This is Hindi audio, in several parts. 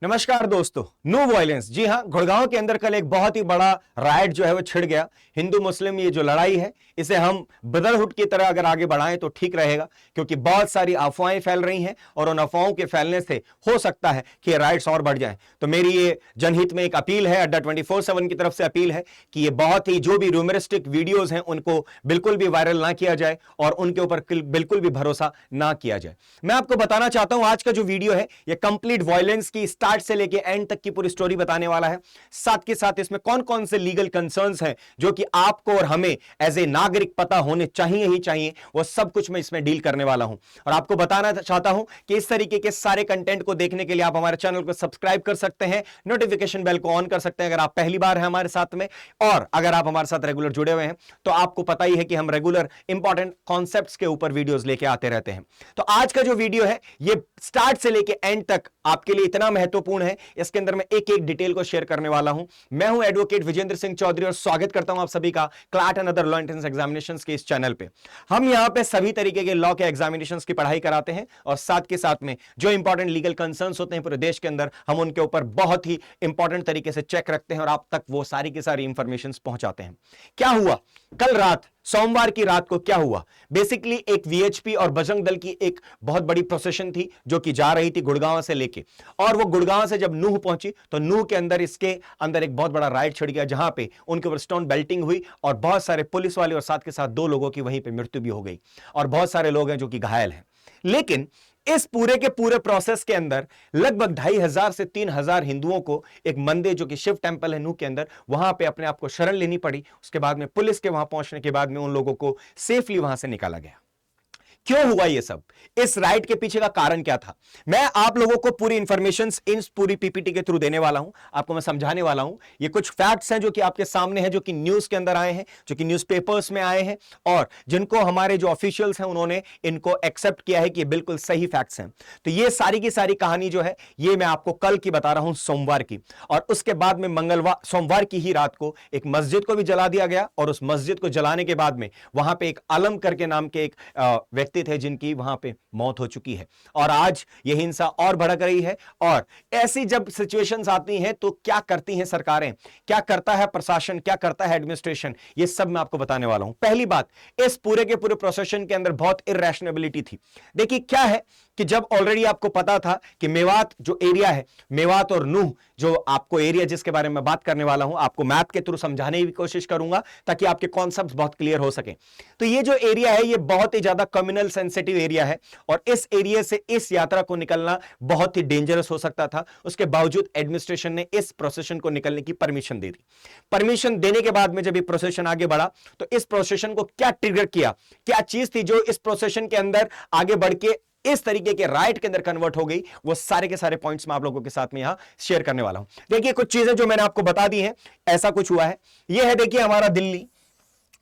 नमस्कार दोस्तों। No violence. जी हां, गुड़गांव के अंदर कल एक बहुत ही बड़ा राइट जो है वो छिड़ गया। हिंदू मुस्लिम ये जो लड़ाई है इसे हम ब्रदरहुड की तरह अगर आगे बढ़ाएं तो ठीक रहेगा, क्योंकि बहुत सारी अफवाहें फैल रही हैं और उन अफवाहों के फैलने से हो सकता है कि ये राइट्स और बढ़ जाएं। तो मेरी ये जनहित में एक अपील है, अड्डा 24/7 की तरफ से अपील है कि ये बहुत ही जो भी रूमरिस्टिक वीडियोज हैं उनको बिल्कुल भी वायरल ना किया जाए और उनके ऊपर बिल्कुल भी भरोसा ना किया जाए। मैं आपको बताना चाहता हूं आज का जो वीडियो है ये कंप्लीट वायलेंस की स्टार्ट से लेके एंड तक की पूरी स्टोरी बताने वाला है। साथ के साथ इसमें कौन कौन से लीगल कंसर्न्स हैं जो कि आपको और हमें एज ए नागरिक पता होने चाहिए ही चाहिए, वो सब कुछ मैं इसमें डील करने वाला हूं। और आपको बताना चाहता हूं कि इस तरीके के सारे कंटेंट को देखने के लिए आप हमारे चैनल को सब्सक्राइब कर सकते हैं, नोटिफिकेशन बेल को ऑन कर सकते हैं अगर आप पहली बार हैं हमारे साथ में, और अगर आप हमारे साथ रेगुलर जुड़े हुए हैं तो आपको पता ही है कि हम रेगुलर इंपॉर्टेंट कॉन्सेप्ट्स के ऊपर वीडियोस लेके आते रहते हैं। तो आज का जो वीडियो है ये स्टार्ट से लेके एंड तक आपके लिए इतना महत्वपूर्ण है, इसके अंदर मैं एक एक डिटेल को शेयर करने वाला हूं। मैं हूं एडवोकेट विजेंद्र सिंह चौधरी और स्वागत करता हूं आप सभी का CLAT and other law entrance examinations के इस चैनल पे। हम यहां पे सभी तरीके के लॉ के एग्जामिनेशंस की पढ़ाई कराते हैं और साथ के साथ में जो इंपॉर्टेंट लीगल कंसर्न्स होते हैं पूरे देश के अंदर हम उनके ऊपर बहुत ही इंपॉर्टेंट तरीके से चेक रखते हैं और आप तक वो सारी की सारी इंफॉर्मेशन पहुंचाते हैं। क्या हुआ कल रात, सोमवार की रात को क्या हुआ? बेसिकली एक वीएचपी और बजरंग दल की एक बहुत बड़ी प्रोसेशन थी जो कि जा रही थी गुड़गांव से लेके, और वो गुड़गांव से जब नूह पहुंची तो नूह के अंदर इसके अंदर एक बहुत बड़ा राइट छिड़ गया जहां पे उनके ऊपर स्टोन बेल्टिंग हुई और बहुत सारे पुलिस वाले और साथ के साथ 2 लोगों की वहीं पे मृत्यु भी हो गई और बहुत सारे लोग हैं जो कि घायल हैं। लेकिन इस पूरे के पूरे प्रोसेस के अंदर लगभग 2500 से 3000 हिंदुओं को एक मंदिर जो कि शिव टेंपल है नूह के अंदर, वहां पे अपने आप को शरण लेनी पड़ी। उसके बाद में पुलिस के वहां पहुंचने के बाद में उन लोगों को सेफली वहां से निकाला गया। क्यों हुआ ये सब? इस राइट के पीछे का कारण क्या था? मैं आप लोगों को पूरी इंफॉर्मेशन इन पूरी पीपीटी के थ्रू देने वाला हूं, आपको मैं समझाने वाला हूं। ये कुछ फैक्ट्स हैं जो कि आपके सामने हैं, जो कि न्यूज के अंदर आए हैं, जो कि न्यूज़पेपर्स में आए हैं और जिनको हमारे जो ऑफिशियल्स हैं उन्होंने इनको एक्सेप्ट किया है कि ये बिल्कुल सही फैक्ट्स हैं। तो ये सारी की सारी कहानी जो है ये मैं आपको कल की बता रहा हूं, सोमवार की, और उसके बाद में सोमवार की ही रात को एक मस्जिद को भी जला दिया गया और उस मस्जिद को जलाने के बाद में वहां पे एक आलम करके नाम के एक व्यक्ति थे जिनकी वहां पे मौत हो चुकी है। और आज यह हिंसा और भड़क रही है। और ऐसी जब सिचुएशंस आती हैं तो क्या करती हैं सरकारें, क्या करता है प्रशासन, क्या करता है एडमिनिस्ट्रेशन, ये सब मैं आपको बताने वाला हूं। पहली बात, इस पूरे के पूरे प्रोसेशन के अंदर बहुत इरैशनेबिलिटी थी। देखिए क्या है कि जब ऑलरेडी आपको पता था कि मेवात जो एरिया है, मेवात और नूह जो आपको एरिया जिसके बारे में बात करने वाला हूं, आपको मैप के थ्रू समझाने की कोशिश करूंगा ताकि आपके कॉन्सेप्ट्स बहुत क्लियर हो सके। तो ये जो एरिया है ये बहुत ही ज्यादा कम्युनल सेंसिटिव एरिया है और इस एरिया से इस यात्रा को निकलना बहुत ही डेंजरस हो सकता था। उसके बावजूद एडमिनिस्ट्रेशन ने इस प्रोसेशन को निकलने की परमिशन दे दी। परमिशन देने के बाद में जब ये प्रोसेशन आगे बढ़ा तो इस प्रोसेशन को क्या ट्रिगर किया, क्या चीज थी जो इस प्रोसेशन के अंदर आगे बढ़ के इस तरीके के राइट के अंदर कन्वर्ट हो गई, वो सारे के सारे पॉइंट्स मैं आप लोगों के साथ में यहां शेयर करने वाला हूं। देखिए कुछ चीजें जो मैंने आपको बता दी हैं, ऐसा कुछ हुआ है। ये है देखिए हमारा दिल्ली,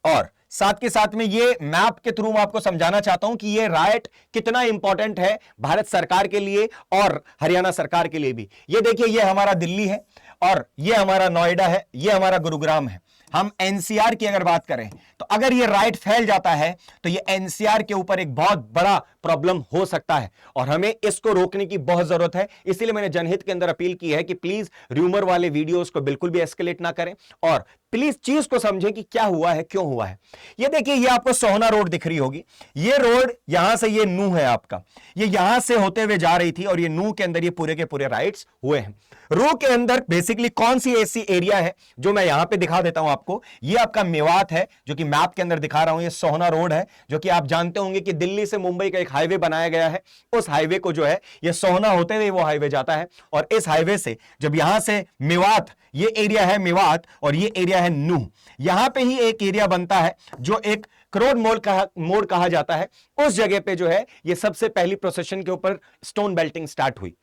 और साथ के साथ में ये मैप के थ्रू मैं आपको समझाना चाहता हूं कि ये राइट कितना इंपॉर्टेंट है भारत सरकार के लिए और हरियाणा सरकार के लिए भी। ये देखिए ये हमारा दिल्ली है और ये हमारा नोएडा है, ये हमारा गुरुग्राम है। हम एनसीआर की अगर बात करें तो अगर ये राइट फैल जाता है तो ये एनसीआर के ऊपर एक बहुत बड़ा प्रॉब्लम हो सकता है और हमें इसको रोकने की बहुत जरूरत है। इसीलिए मैंने जनहित के अंदर अपील की है कि प्लीज र्यूमर वाले वीडियोस को बिल्कुल भी एस्केलेट ना करें और प्लीज चीज को समझें कि क्या हुआ है, क्यों हुआ है। ये देखिए ये आपको सोहना रोड दिख रही होगी, ये रोड यहां से, ये नूह है आपका, ये यहां से होते हुए जा रही थी और ये नूह के अंदर ये पूरे के पूरे राइट्स हुए हैं। रू के अंदर बेसिकली कौन सी ऐसी एरिया है जो मैं यहां पे दिखा देता हूं आपको। ये आपका मेवात है जो कि मैप के अंदर दिखा रहा हूं, ये सोहना रोड है जो कि आप जानते होंगे कि दिल्ली से मुंबई का एक हाईवे बनाया गया है। उस हाईवे को जो है ये सोहना होते हुए वो हाईवे जाता है और इस हाईवे से जब यहां से मेवात, ये एरिया है मेवात और ये एरिया है नूह, यहां पे ही एक एरिया बनता है जो एक करोड़ मोड़ कहा जाता है। उस जगह पे जो है ये सबसे पहली प्रोसेशन के ऊपर स्टोन बेल्टिंग स्टार्ट हुई।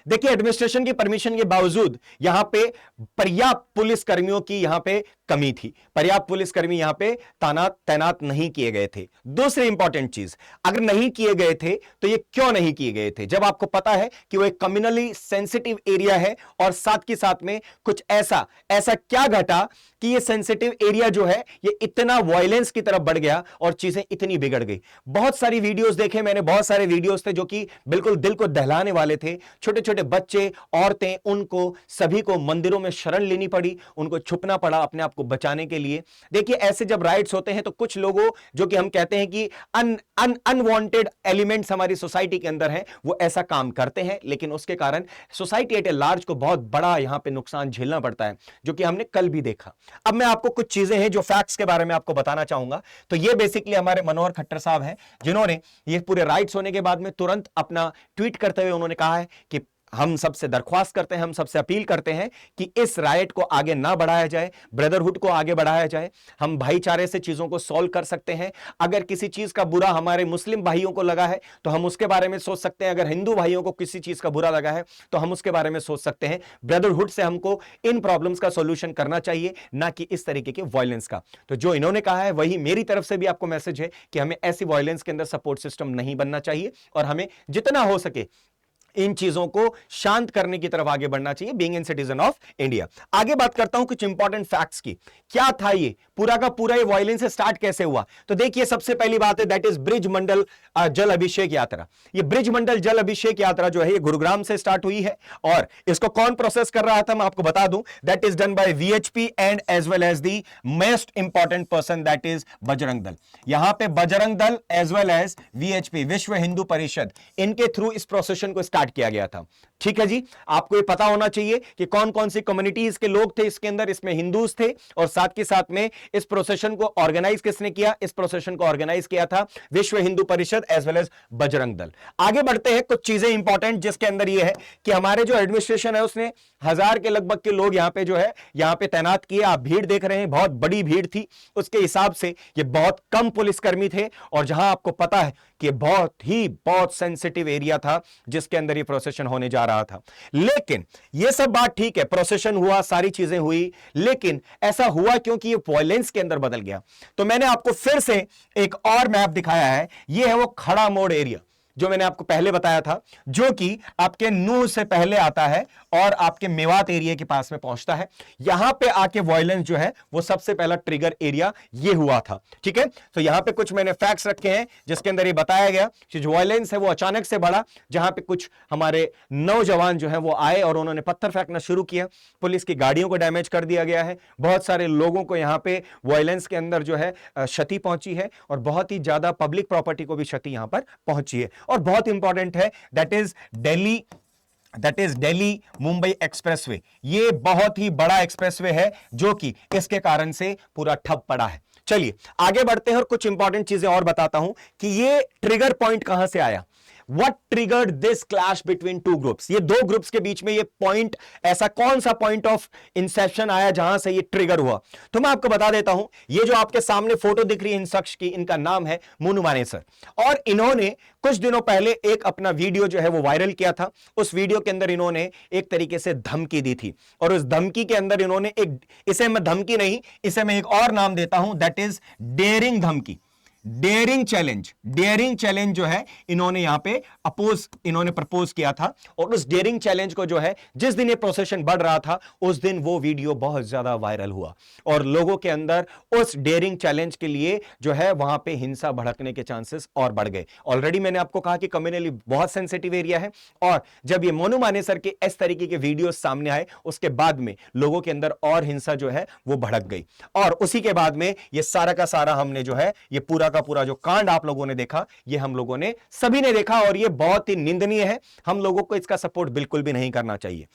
देखिए एडमिनिस्ट्रेशन की परमिशन के बावजूद यहां पे पर्याप्त पुलिस कर्मियों की यहां पे कमी थी, पर्याप्त पुलिसकर्मी यहां पे तैनात नहीं किए गए थे। दूसरी इंपॉर्टेंट चीज, अगर नहीं किए गए थे तो ये क्यों नहीं किए गए थे, जब आपको पता है कि वो एक कम्युनली सेंसिटिव एरिया है और साथ के साथ में कुछ ऐसा क्या घटा कि ये सेंसिटिव एरिया जो है ये इतना वायलेंस की तरफ बढ़ गया और चीजें इतनी बिगड़ गई। बहुत सारी वीडियोस देखे मैंने, बहुत सारे वीडियोस थे जो कि बिल्कुल दिल को दहलाने वाले थे। छोटे छोटे बच्चे, औरतें, उनको सभी को मंदिरों में शरण लेनी पड़ी, उनको छुपना पड़ा अपने आप को बचाने के लिए। देखिए ऐसे जब राइट्स होते हैं तो कुछ लोगों, जो कि हम कहते हैं कि अनवांटेड एलिमेंट्स हमारी सोसाइटी के अंदर हैं, वो ऐसा काम करते हैं, लेकिन उसके कारण सोसाइटी एट ए लार्ज को बहुत बड़ा यहां पे नुकसान झेलना पड़ता है, जो कि हमने कल भी देखा। अब मैं आपको कुछ चीजें हैं जो फैक्ट्स के बारे में आपको बताना चाहूंगा। तो ये बेसिकली हमारे मनोहर खट्टर साहब हैं, जिन्होंने ये पूरे राइट्स होने के बाद में तुरंत अपना ट्वीट करते हुए उन्होंने कहा है कि हम सबसे दरख्वास्त करते हैं, हम सबसे अपील करते हैं कि इस राइट को आगे ना बढ़ाया जाए, ब्रदरहुड को आगे बढ़ाया जाए। हम भाईचारे से चीजों को सॉल्व कर सकते हैं। अगर किसी चीज का बुरा हमारे मुस्लिम भाइयों को लगा है तो हम उसके बारे में सोच सकते हैं, अगर हिंदू भाइयों को किसी चीज का बुरा लगा है तो हम उसके बारे में सोच सकते हैं। ब्रदरहुड से हमको इन प्रॉब्लम्स का सॉल्यूशन करना चाहिए, ना कि इस तरीके के वायलेंस का। तो जो इन्होंने कहा है वही मेरी तरफ से भी आपको मैसेज है कि हमें ऐसी वायलेंस के अंदर सपोर्ट सिस्टम नहीं बनना चाहिए और हमें जितना हो सके इन चीजों को शांत करने की तरफ आगे बढ़ना चाहिए, being an citizen of India. आगे बात करता हूं कुछ इंपॉर्टेंट फैक्ट्स की। क्या था ये पूरा का पूरा ये वायलेंस स्टार्ट कैसे हुआ? तो देखिए सबसे पहली बात है दैट इज ब्रिज मंडल जल अभिषेक यात्रा। ये ब्रिज मंडल जल अभिषेक यात्रा जो है ये गुरुग्राम से स्टार्ट हुई है, और इसको कौन प्रोसेस कर रहा था मैं आपको बता दूं, that is done by VHP and as well as the most important person that is Bajrang Dal. यहां पे Bajrang Dal as well as VHP, विश्व हिंदू परिषद, इनके थ्रू इस प्रोसेशन को स्टार्ट किया गया था। ठीक है जी, आपको ये पता होना चाहिए कि कौन कौन सी कम्युनिटीज के लोग थे इसके अंदर। इसमें हिंदूज थे, और साथ के साथ में इस प्रोसेशन को ऑर्गेनाइज किसने किया? इस प्रोसेशन को ऑर्गेनाइज किया था विश्व Hindu Parishad as well as Bajrang Dal. आगे बढ़ते हैं, कुछ चीजें इंपॉर्टेंट जिसके अंदर ये है कि हमारे जो एडमिनिस्ट्रेशन है उसने 1000 के लगभग के लोग यहां पे जो है यहां पे तैनात किए। आप भीड़ देख रहे हैं, बहुत बड़ी भीड़ थी, उसके हिसाब से ये बहुत कम पुलिसकर्मी थे, और जहां आपको पता है कि बहुत सेंसिटिव एरिया था जिसके अंदर ये प्रोसेशन होने जा रहा था। लेकिन ये सब बात ठीक है, प्रोसेशन हुआ, सारी चीजें हुई, लेकिन ऐसा हुआ क्योंकि ये वायलेंस के अंदर बदल गया। तो मैंने आपको फिर से एक और मैप दिखाया है, ये है वो खड़ा मोड़ एरिया जो मैंने आपको पहले बताया था, जो कि आपके नूह से पहले आता है और आपके मेवात एरिया के पास में पहुंचता है। यहां पे आके वायलेंस जो है वो सबसे पहला ट्रिगर एरिया ये हुआ था। ठीक है, तो यहां पे कुछ मैंने फैक्ट्स रखे हैं जिसके अंदर ये बताया गया कि जो वायलेंस है वो अचानक से बढ़ा, जहां पे कुछ हमारे नौजवान जो है वो आए और उन्होंने पत्थर फेंकना शुरू किया, पुलिस की गाड़ियों को डैमेज कर दिया गया है, बहुत सारे लोगों को यहां पे वायलेंस के अंदर जो है क्षति पहुंची है, और बहुत ही ज्यादा पब्लिक प्रॉपर्टी को भी क्षति यहां पर पहुंची है। और बहुत इंपॉर्टेंट है that is Delhi Mumbai expressway. ये बहुत ही बड़ा एक्सप्रेसवे है जो कि इसके कारण से पूरा ठप पड़ा है। चलिए आगे बढ़ते हैं और कुछ इंपॉर्टेंट चीजें और बताता हूं कि ये ट्रिगर पॉइंट कहां से आया। What triggered this clash between two groups? ये दो ग्रुप्स के बीच में ये पॉइंट, ऐसा कौन सा पॉइंट ऑफ इंसेप्शन आया जहां से ये ट्रिगर हुआ? तो मैं आपको बता देता हूं, ये जो आपके सामने फोटो दिख रही है इन शख्स की, इनका नाम है मोनू मानेसर, और इन्होंने कुछ दिनों पहले एक अपना वीडियो जो है वो वायरल किया था। उस वीडियो के अंदर इन्होंने एक तरीके से धमकी दी थी, और उस धमकी के अंदर इन्होंने एक, इसे मैं धमकी नहीं, इसे मैं एक और नाम देता हूं, दैट इज डेयरिंग धमकी, डेयरिंग चैलेंज जो है इन्होंने यहां पे इन्होंने प्रपोज किया था। और उस डेयरिंग चैलेंज को जो है, जिस दिन ये प्रोसेशन बढ़ रहा था उस दिन वो वीडियो बहुत ज्यादा वायरल हुआ, और लोगों के अंदर उस डेयरिंग चैलेंज के लिए जो है वहां पे हिंसा भड़कने के चांसेस और बढ़ गए। ऑलरेडी मैंने आपको कहा कि कम्युनली बहुत सेंसिटिव एरिया है, और जब ये मोनू मानेसर के इस तरीके के वीडियो सामने आए उसके बाद में लोगों के अंदर और हिंसा जो है वो भड़क गई, और उसी के बाद में ये सारा का सारा हमने जो है ये पूरा का पूरा जो कांड आप लोगों ने देखा, ये हम लोगों ने सभी ने देखा, और ये बहुत ही निंदनीय है। हम लोगों को इसका सपोर्ट बिल्कुल भी नहीं करना चाहिए।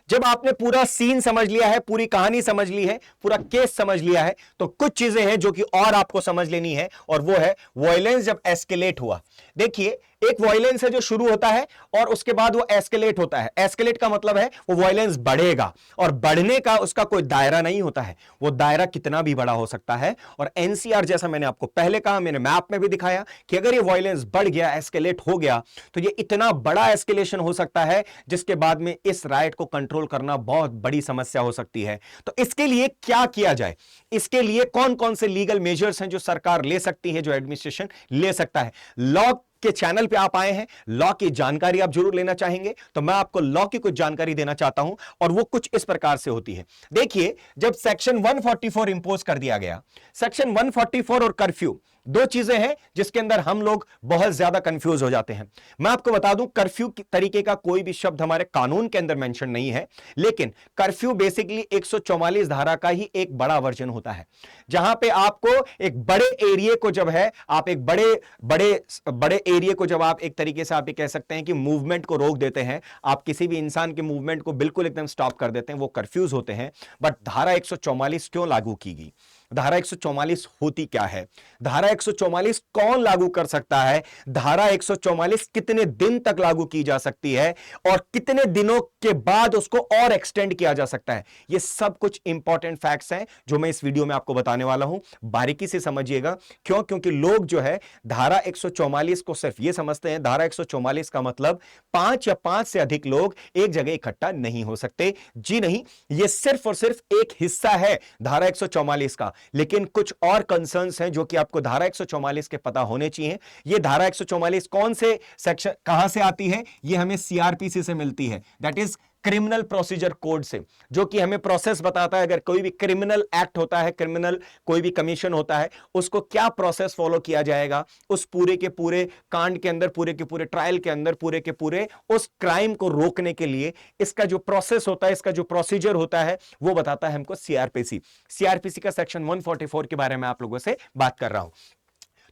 जब आपने पूरा सीन समझ लिया है, पूरी कहानी समझ ली है, पूरा केस समझ लिया है, तो कुछ चीजें हैं जो कि और आपको समझ लेनी है, और वो है वायलेंस जब एस्केलेट हुआ। देखिए एक वायलेंस है जो शुरू होता है और उसके बाद वो एस्केलेट होता है। एस्केलेट का मतलब है वो वायलेंस बढ़ेगा, और बढ़ने का उसका कोई दायरा नहीं होता है, वो दायरा कितना भी बड़ा हो सकता है। और एनसीआर, जैसा मैंने आपको पहले कहा, मैंने मैप में भी दिखाया कि अगर ये वायलेंस बढ़ गया, एस्केलेट हो गया, तो ये इतना बड़ा एस्केलेशन हो सकता है जिसके बाद में इस राइट को कंट्रोल करना बहुत बड़ी समस्या हो सकती है। तो इसके लिए क्या किया जाए, इसके लिए कौन कौन से लीगल मेजर्स हैं जो सरकार ले सकती है, जो एडमिनिस्ट्रेशन ले सकता है। लॉ के चैनल पे आप आए हैं, लॉ की जानकारी आप जरूर लेना चाहेंगे, तो मैं आपको लॉ की कुछ जानकारी देना चाहता हूं, और वो कुछ इस प्रकार से होती है। देखिए जब सेक्शन 144 इंपोज कर दिया गया, सेक्शन 144 और कर्फ्यू दो चीजें हैं जिसके अंदर हम लोग बहुत ज्यादा कंफ्यूज हो जाते हैं। मैं आपको बता दूं, कर्फ्यू तरीके का कोई भी शब्द हमारे कानून के अंदर मेंशन नहीं है, लेकिन कर्फ्यू बेसिकली 144 धारा का ही एक बड़ा वर्जन होता है, जहां पे आपको एक बड़े एरिया को जब है, आप एक बड़े बड़े बड़े एरिया को जब आप एक तरीके से आप ये कह सकते हैं कि मूवमेंट को रोक देते हैं, आप किसी भी इंसान के मूवमेंट को बिल्कुल एकदम स्टॉप कर देते हैं, वो कर्फ्यूज होते हैं। बट धारा 144 क्यों लागू की गई? धारा 144 होती क्या है? धारा 144 कौन लागू कर सकता है? धारा 144 कितने दिन तक लागू की जा सकती है और कितने दिनों के बाद उसको और एक्सटेंड किया जा सकता है? ये सब कुछ इंपॉर्टेंट फैक्ट्स हैं जो मैं इस वीडियो में आपको बताने वाला हूं। बारीकी से समझिएगा। क्यों? क्योंकि लोग जो है धारा 144 को सिर्फ ये समझते हैं, धारा 144 का मतलब 5 या 5 से अधिक लोग एक जगह इकट्ठा नहीं हो सकते। जी नहीं, यह सिर्फ और सिर्फ एक हिस्सा है धारा 144 का, लेकिन कुछ और कंसर्न्स हैं जो कि आपको धारा 144 के पता होने चाहिए। यह धारा 144 कौन से सेक्शन, कहां से आती है? यह हमें सीआरपीसी से मिलती है, that is criminal procedure code से, जो कि हमें प्रोसेस बताता है। अगर कोई भी क्रिमिनल एक्ट होता है, क्रिमिनल कोई भी कमीशन होता है, उसको क्या प्रोसेस फॉलो किया जाएगा, उस पूरे के पूरे कांड के अंदर, पूरे के पूरे ट्रायल के अंदर, पूरे के पूरे उस क्राइम को रोकने के लिए इसका जो प्रोसेस होता है, इसका जो प्रोसीजर होता है, वो बताता है हमको सीआरपीसी। सीआरपीसी का सेक्शन 144 के बारे में आप लोगों से बात कर रहा हूं।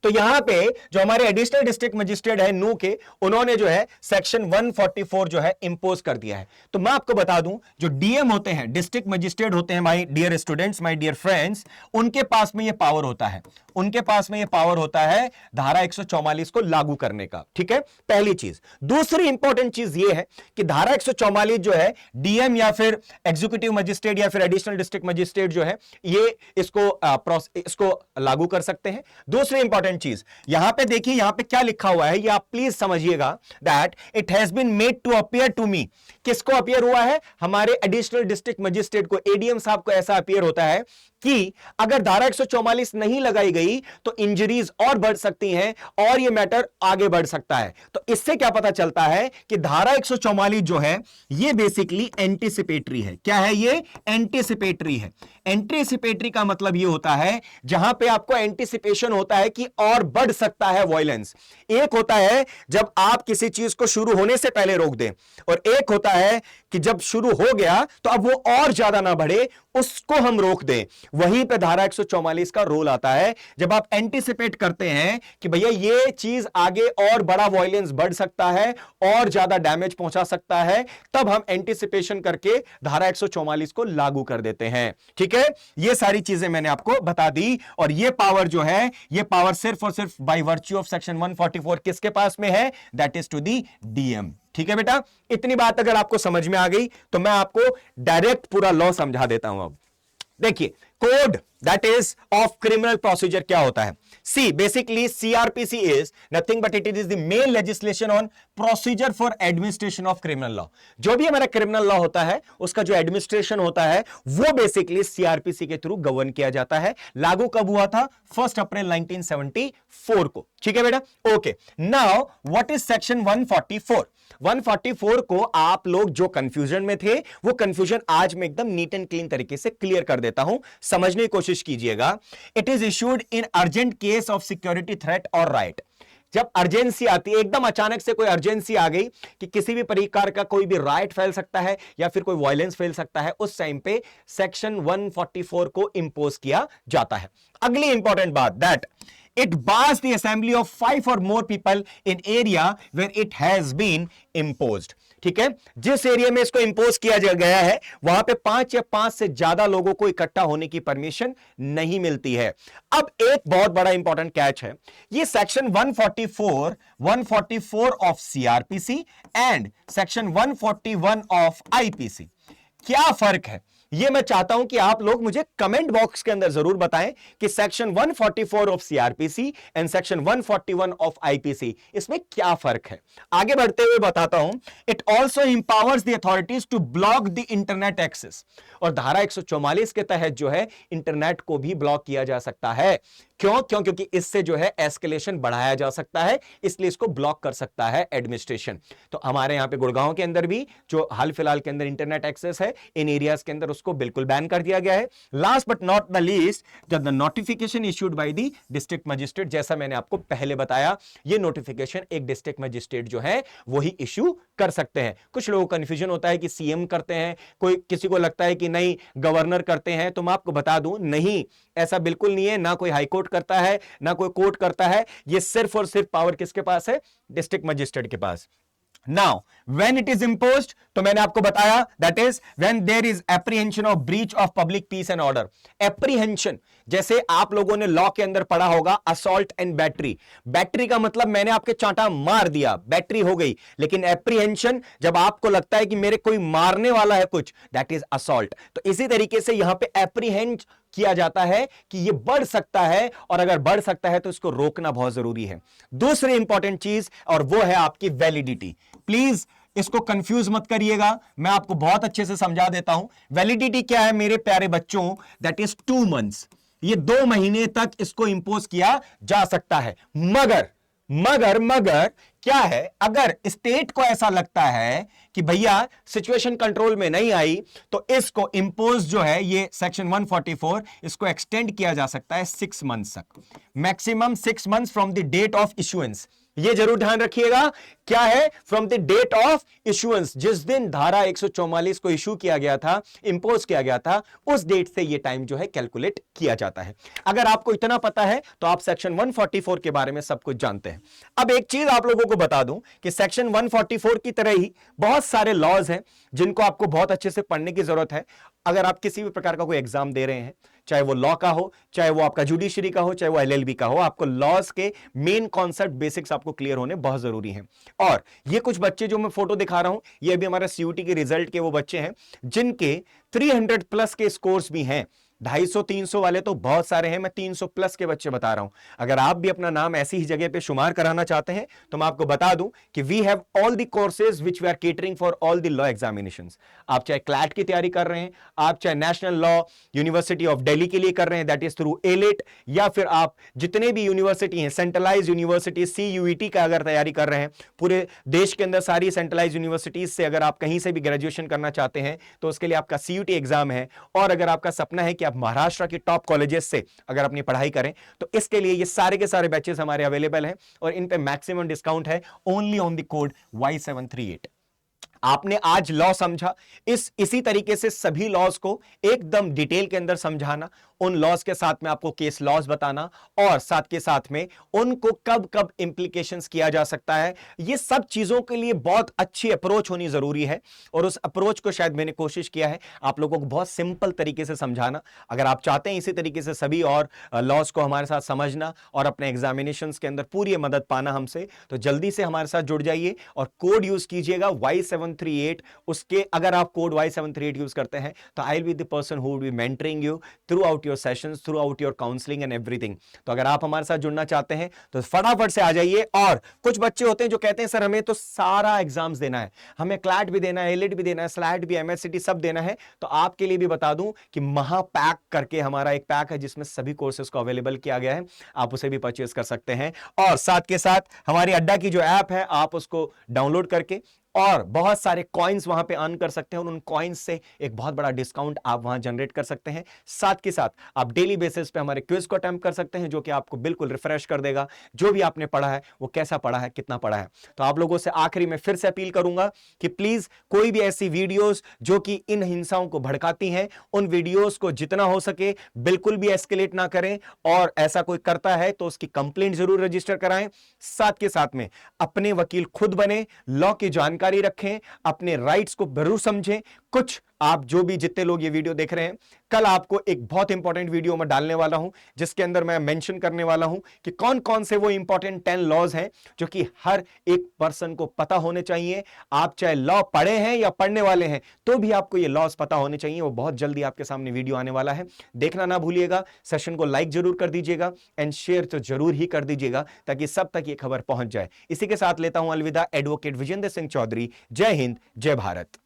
तो यहां पे जो हमारे एडिशनल डिस्ट्रिक्ट मजिस्ट्रेट है नू के, उन्होंने जो है सेक्शन 144 जो है इंपोज कर दिया है। तो मैं आपको बता दूं, जो डीएम होते हैं, डिस्ट्रिक्ट मजिस्ट्रेट होते हैं, my dear students, my dear friends, उनके पास में ये पावर होता है, उनके पास में ये पावर होता है धारा 144 को लागू करने का। ठीक है, पहली चीज। दूसरी इंपॉर्टेंट चीज ये है कि धारा 144 जो है डीएम या फिर एग्जीक्यूटिव मजिस्ट्रेट या फिर एडिशनल डिस्ट्रिक्ट मजिस्ट्रेट जो है, ये इसको लागू कर सकते हैं। दूसरी इंपॉर्टेंट चीज यहां पे देखिए, यहां पे क्या लिखा हुआ है, ये आप प्लीज समझिएगा, that it has been made to appear to me. किसको अपीयर हुआ है? हमारे एडिशनल डिस्ट्रिक्ट मजिस्ट्रेट को, एडीएम साहब को ऐसा अपीयर होता है कि अगर धारा 144 नहीं लगाई गई तो इंजरीज और बढ़ सकती हैं और यह मैटर आगे बढ़ सकता है। तो इससे क्या पता चलता है कि धारा 144 जो है यह बेसिकली एंटीसिपेटरी है। क्या है ये? एंटीसिपेटरी है। एंटीसिपेटरी का मतलब यह होता है जहां पे आपको एंटीसिपेशन होता है कि और बढ़ सकता है वायलेंस। एक होता है जब आप किसी चीज को शुरू होने से पहले रोक दें, और एक होता है कि जब शुरू हो गया तो अब वो और ज्यादा ना बढ़े, उसको हम रोक दें। वहीं पे धारा 144 का रोल आता है। जब आप एंटीसिपेट करते हैं कि भैया ये चीज आगे और बड़ा वायलेंस बढ़ सकता है और ज्यादा डैमेज पहुंचा सकता है, तब हम एंटीसिपेशन करके धारा 144 को लागू कर देते हैं। ठीक है, ये सारी चीजें मैंने आपको बता दी। और ये पावर जो है, ये पावर सिर्फ और सिर्फ बाय वर्च्यू ऑफ सेक्शन 144 किसके पास में है? That is to the DM. ठीक है बेटा, इतनी बात अगर आपको समझ में आ गई तो मैं आपको डायरेक्ट पूरा लॉ समझा देता हूं। अब देखिए, code that is of criminal procedure क्या होता है? See basically CrPC is nothing but it is the main legislation on procedure for administration of criminal law. जो भी हमारा क्रिमिनल लॉ होता है उसका जो एडमिनिस्ट्रेशन होता है वो बेसिकली सीआरपीसी के थ्रू गवर्न किया जाता है। लागू कब हुआ था? 1 अप्रैल 1974 को। ठीक है बेटा, okay. Now what is section 144? 144 को आप लोग जो कंफ्यूजन में थे वो कंफ्यूजन आज मैं एकदम नीट एंड क्लीन तरीके से क्लियर कर देता हूं, समझने की कोशिश कीजिएगा। It is issued in urgent case of security threat और राइट। जब अर्जेंसी आती है, एकदम अचानक से कोई अर्जेंसी आ गई कि किसी भी प्रकार का कोई भी राइट फैल सकता है या फिर कोई वायलेंस फैल सकता है, उस टाइम पे सेक्शन 144 को इंपोज किया जाता है। अगली इंपॉर्टेंट बात, that it bars the assembly of 5 or more people in area where it has been imposed। ठीक है, जिस एरिया में इसको इंपोज किया गया है वहां पे 5 या 5 से ज्यादा लोगों को इकट्ठा होने की परमिशन नहीं मिलती है। अब एक बहुत बड़ा इंपॉर्टेंट कैच है, ये section 144 of CrPC and section 141 of IPC, क्या फर्क है? ये मैं चाहता हूं कि आप लोग मुझे कमेंट बॉक्स के अंदर जरूर बताएं कि section 144 of CrPC and section 141 of IPC, इसमें क्या फर्क है। आगे बढ़ते हुए बताता हूं। It also empowers the authorities to block the internet access. और धारा 144 के तहत जो है इंटरनेट को भी ब्लॉक किया जा सकता है। क्यों? क्योंकि इससे जो है एस्केलेशन बढ़ाया जा सकता है, इसलिए इसको ब्लॉक कर सकता है एडमिनिस्ट्रेशन। तो हमारे यहां पे गुड़गांव के अंदर भी जो हाल फिलहाल के अंदर इंटरनेट एक्सेस है इन एरियाज के अंदर, उसको बिल्कुल बैन कर दिया गया है। Last but not the least, the notification issued by the district magistrate, जैसा मैंने आपको पहले बताया, ये नोटिफिकेशन एक डिस्ट्रिक्ट मजिस्ट्रेट जो है वही इश्यू कर सकते हैं। कुछ लोगों को कंफ्यूजन होता है कि सीएम करते हैं, कोई किसी को लगता है कि नहीं गवर्नर करते हैं, तो मैं आपको बता दूं नहीं, ऐसा बिल्कुल नहीं है। ना कोई हाईकोर्ट करता है, ना कोई कोर्ट करता है, ये सिर्फ और सिर्फ पावर किसके पास है? डिस्ट्रिक्ट मजिस्ट्रेट के पास। Now, when it is imposed, तो मैंने आपको बताया, that is when there is apprehension of breach of public peace and order. Apprehension, जैसे आप लोगों ने लॉ के अंदर पढ़ा होगा assault and battery. बैटरी का मतलब मैंने आपके चांटा मार दिया, बैटरी हो गई। लेकिन apprehension, जब आपको लगता है कि मेरे कोई मारने वाला है कुछ, that is assault. तो इसी तरीके से यहां पे apprehend किया जाता है कि यह बढ़ सकता है, और अगर बढ़ सकता है तो इसको रोकना बहुत जरूरी है। दूसरी इंपॉर्टेंट चीज, और वो है आपकी वैलिडिटी। प्लीज इसको कंफ्यूज मत करिएगा, मैं आपको बहुत अच्छे से समझा देता हूं। वैलिडिटी क्या है मेरे प्यारे बच्चों? That is 2 months. ये 2 महीने तक इसको इंपोज किया जा सकता है। मगर क्या है, अगर स्टेट को ऐसा लगता है कि भैया सिचुएशन कंट्रोल में नहीं आई, तो इसको इंपोज जो है ये सेक्शन 144, इसको एक्सटेंड किया जा सकता है 6 मंथ्स तक, maximum 6 months from the date of issuance. ये जरूर ध्यान रखिएगा, क्या है? From the date of issuance, जिस दिन धारा 144 को इशू किया गया था, इंपोज किया गया था, उस डेट से ये टाइम जो है कैलकुलेट किया जाता है। अगर आपको इतना पता है तो आप सेक्शन 144 के बारे में सब कुछ जानते हैं। अब एक चीज आप लोगों को बता दूं कि सेक्शन 144 की तरह ही बहुत सारे लॉज हैं जिनको आपको बहुत अच्छे से पढ़ने की जरूरत है। अगर आप किसी भी प्रकार का कोई एग्जाम दे रहे हैं, चाहे वो लॉ का हो, चाहे वो आपका जुडिशरी का हो, चाहे वो एलएलबी का हो, आपको लॉज के मेन कॉन्सेप्ट बेसिक्स आपको क्लियर होने बहुत जरूरी हैं। और ये कुछ बच्चे जो मैं फोटो दिखा रहा हूं, ये भी हमारा सीयूटी के रिजल्ट के वो बच्चे हैं जिनके 300 प्लस के स्कोर्स भी हैं। 250-300 वाले तो बहुत सारे हैं, मैं 300 प्लस के बच्चे बता रहा हूं। अगर आप भी अपना नाम ऐसी ही जगह पे शुमार कराना चाहते हैं तो मैं आपको बता दूं कि we have all the courses which we are catering for all the law examinations. आप चाहे क्लैट की तैयारी कर रहे हैं, आप चाहे national law university of Delhi के लिए कर रहे हैं, दैट इज थ्रू एलेट, या फिर आप जितने भी यूनिवर्सिटी हैं, सेंट्रलाइज यूनिवर्सिटी CUET का अगर तैयारी कर रहे हैं, पूरे देश के अंदर सारी सेंट्रलाइज यूनिवर्सिटीज से अगर आप कहीं से भी ग्रेजुएशन करना चाहते हैं तो उसके लिए आपका CUT एग्जाम है। और अगर आपका सपना है कि महाराष्ट्र की टॉप कॉलेजेस से अगर अपनी पढ़ाई करें, तो इसके लिए ये सारे के सारे बैचेस हमारे अवेलेबल हैं और इन पे मैक्सिमम डिस्काउंट है only on the code Y738। आपने आज लॉ समझा, इसी तरीके से सभी लॉज को एकदम डिटेल के अंदर समझाना, उन लॉज के साथ में आपको केस लॉज बताना, और साथ के साथ में उनको कब कब इंप्लीकेशंस किया जा सकता है, ये सब चीजों के लिए बहुत अच्छी अप्रोच होनी जरूरी है। और उस अप्रोच को शायद मैंने कोशिश किया है आप लोगों को बहुत सिंपल तरीके से समझाना। अगर आप चाहते हैं इसी तरीके से सभी और लॉज को हमारे साथ समझना और अपने एग्जामिनेशंस के अंदर पूरी मदद पाना हमसे, तो जल्दी से हमारे साथ जुड़ जाइए और कोड यूज कीजिएगा Y738। उसके अगर आप कोड Y738 यूज करते हैं तो I will be the person who will be mentoring you through out your sessions, through out your counselling and everything. तो अगर आप हमारे साथ जुड़ना चाहते हैं तो फटाफट से आ जाइए। और कुछ बच्चे होते हैं जो कहते हैं सर हमें तो सारा एग्जाम्स देना है, हमें क्लैट भी देना है, एलिट भी देना है, स्लैट भी, MSCT सब देना है, तो आपके लिए भी बता दूं कि महापैक करके हमारा एक पैक है जिसमें सभी कोर्सेज को अवेलेबल किया गया है, आप उसे भी परचेज कर सकते हैं। और साथ के साथ हमारी अड्डा की जो ऐप है आप उसको डाउनलोड करके और बहुत सारे कॉइन्स वहां पे अर्न कर सकते हैं और उन कॉइन्स से एक बहुत बड़ा डिस्काउंट आप वहां जनरेट कर सकते हैं। साथ के साथ आप डेली बेसिस पे हमारे क्विज को अटेम्प्ट कर सकते हैं जो कि आपको बिल्कुल रिफ्रेश कर देगा, जो भी आपने पढ़ा है वो कैसा पढ़ा है, कितना पढ़ा है। तो आप लोगों से आखिरी में फिर से अपील करूंगा कि प्लीज कोई भी ऐसी वीडियोस जो कि इन हिंसाओं को भड़काती हैं, उन वीडियोस को जितना हो सके बिल्कुल भी एस्केलेट ना करें, और ऐसा कोई करता है तो उसकी कंप्लेंट जरूर रजिस्टर कराएं। साथ के साथ में अपने वकील खुद बने, लॉ की जानकारी रखें, अपने राइट्स को जरूर समझें। कुछ आप जो भी जितने लोग ये वीडियो देख रहे हैं, कल आपको एक बहुत इंपॉर्टेंट वीडियो मैं डालने वाला हूं जिसके अंदर मैं मेंशन करने वाला हूं कि कौन कौन से वो इंपॉर्टेंट 10 लॉज हैं जो कि हर एक पर्सन को पता होने चाहिए। आप चाहे लॉ पढ़े हैं या पढ़ने वाले हैं तो भी आपको ये लॉज पता होने चाहिए। वो बहुत जल्दी आपके सामने वीडियो आने वाला है, देखना ना भूलिएगा। सेशन को लाइक जरूर कर दीजिएगा एंड शेयर तो जरूर ही कर दीजिएगा ताकि सब तक ये खबर पहुंच जाए। इसी के साथ लेता हूं अलविदा, एडवोकेट विजेंद्र सिंह चौधरी। जय हिंद, जय भारत।